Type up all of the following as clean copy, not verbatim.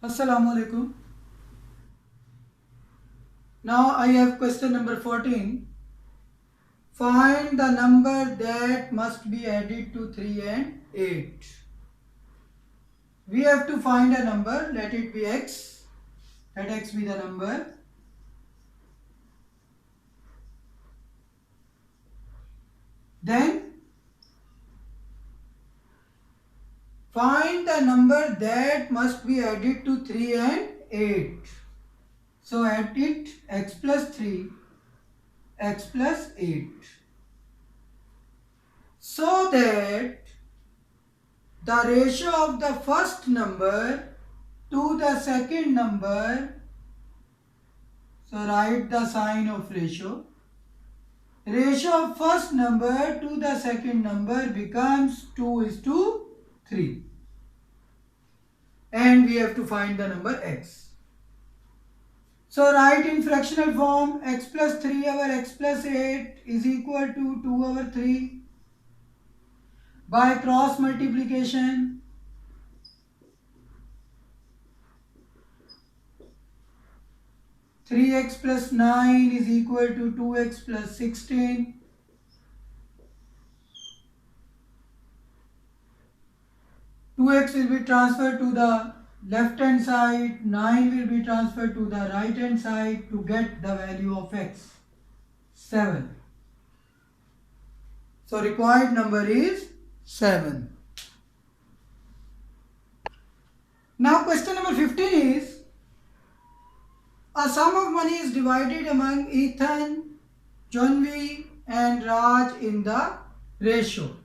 Assalamu alaikum. Now I have question number 14. Find the number that must be added to 3 and 8. We have to find a number, let it be x, let x be the number. Then find the number that must be added to 3 and 8. So add it x plus 3, x plus 8. So that the ratio of the first number to the second number, so write the sign of ratio. Ratio of first number to the second number becomes 2:3. And we have to find the number x. So write in fractional form x plus 3 over x plus 8 is equal to 2 over 3 by cross multiplication. 3x plus 9 is equal to 2x plus 16. Two x will be transferred to the left hand side, 9 will be transferred to the right hand side to get the value of x, 7. So required number is 7. Now question number 15 is, a sum of money is divided among Ethan, Janvi and Raj in the ratio.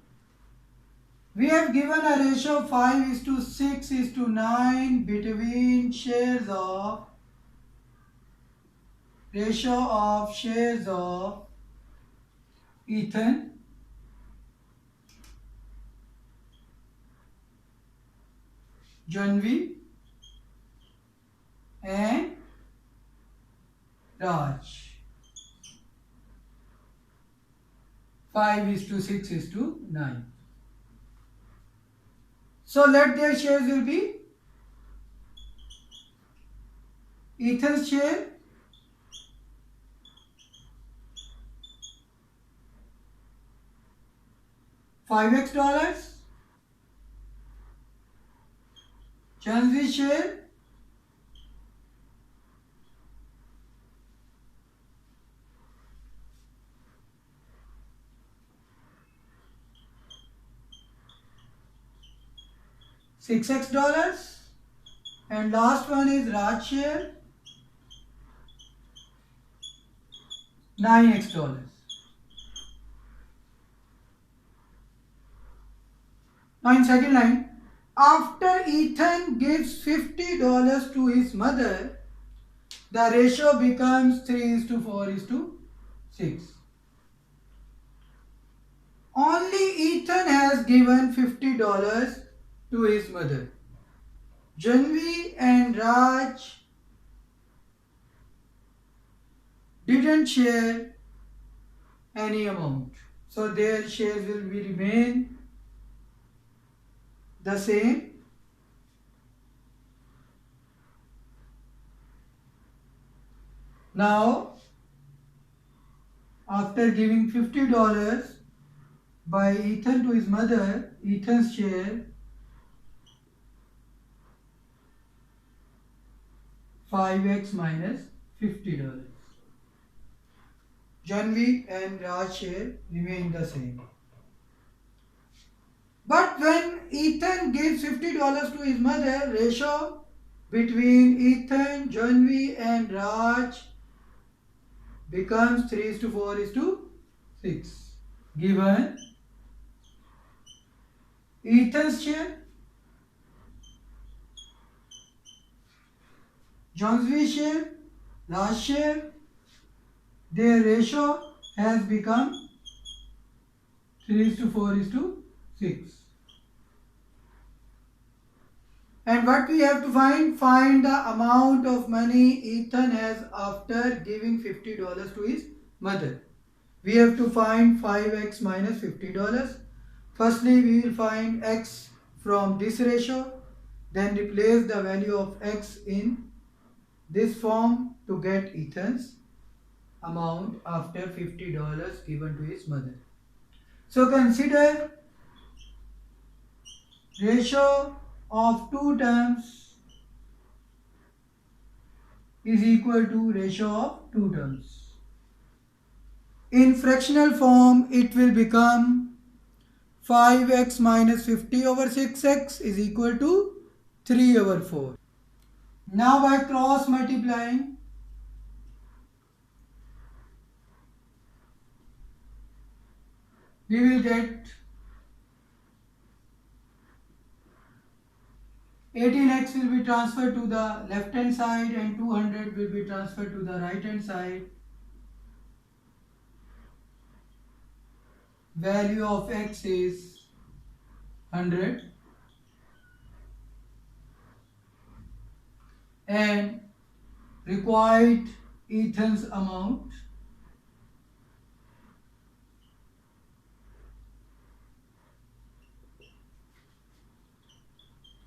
We have given a ratio of 5:6:9 between shares of Ethan, Janvi and Raj. 5:6:9. So let their shares will be Ethan's share $5, Janvi's share $6, and last one is Raj share $9. Now in second line, after Ethan gives $50 to his mother, the ratio becomes 3:4:6. Only Ethan has given $50 to his mother. Janvi and Raj didn't share any amount, so their shares will be remain the same. Now, after giving $50 by Ethan to his mother, Ethan's share 5x minus $50. Janvi and Raj share remain the same. But when Ethan gives $50 to his mother, ratio between Ethan, Janvi and Raj becomes 3:4:6. Given Ethan's share, Janvi's share, Raj's share, their ratio has become 3:4:6. And what we have to find the amount of money Ethan has after giving $50 to his mother. We have to find 5x minus $50. Firstly, we will find x from this ratio. Then replace the value of x in this form to get Ethan's amount after $50 given to his mother. So consider ratio of two terms is equal to ratio of two terms. In fractional form, it will become 5x minus 50 over 6x is equal to 3 over 4. Now by cross multiplying, we will get 18x will be transferred to the left hand side and 200 will be transferred to the right hand side. Value of x is 100 and required Ethan's amount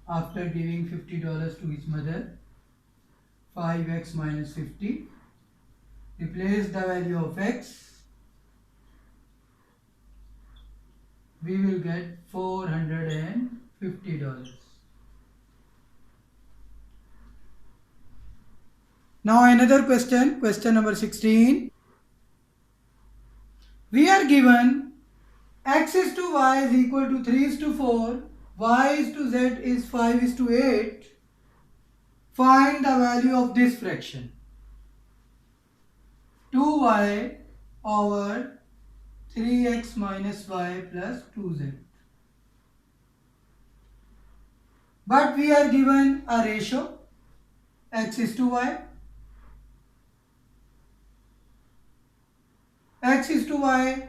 after giving $50 to his mother, 5x minus 50. Replace the value of x. We will get $450. Now another question, question number 16. We are given x is to y is equal to 3 is to 4, y is to z is 5 is to 8. Find the value of this fraction. 2y over 3x minus y plus 2z. But we are given a ratio x is to y. X is to y.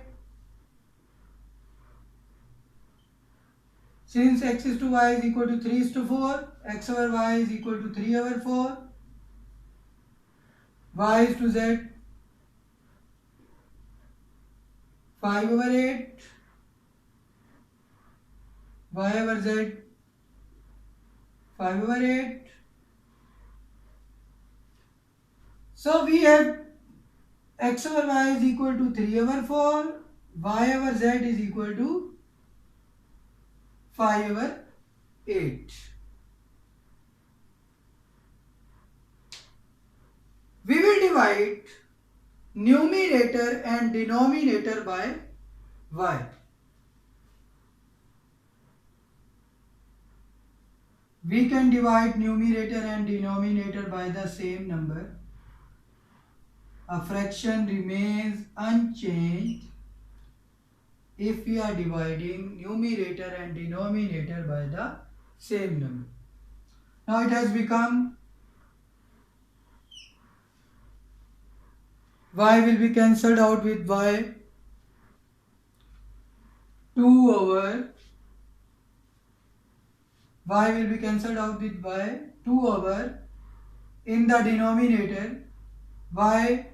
Since x is to y is equal to 3 is to 4, x over y is equal to 3 over 4. Y is to z 5 over 8. Y over z 5 over 8. So we have x over y is equal to 3 over 4. Y over z is equal to 5 over 8. We will divide numerator and denominator by y. We can divide numerator and denominator by the same number. A fraction remains unchanged if we are dividing numerator and denominator by the same number. Now it has become y will be cancelled out with y. 2 over y will be cancelled out with y. 2 over in the denominator y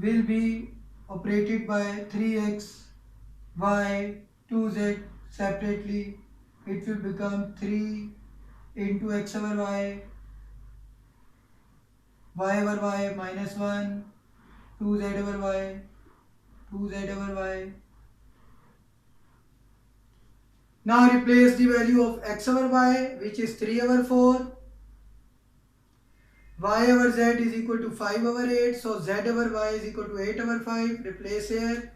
will be operated by 3x y 2z separately. It will become 3 into x over y over y minus 1 2z over y 2z over y. Now replace the value of x over y, which is 3 over 4. Y over z is equal to 5 over 8. So z over y is equal to 8 over 5. Replace here.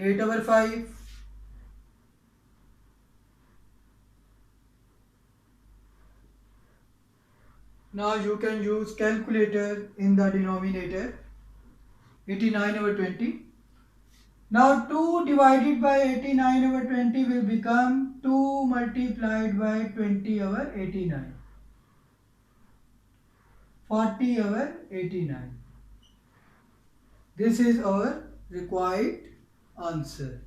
Eight over 5. Now you can use calculator in the denominator. 89 over 20. Now 2 divided by 89 over 20 will become 2 multiplied by 20 over 89. 40 over 89. This is our required answer.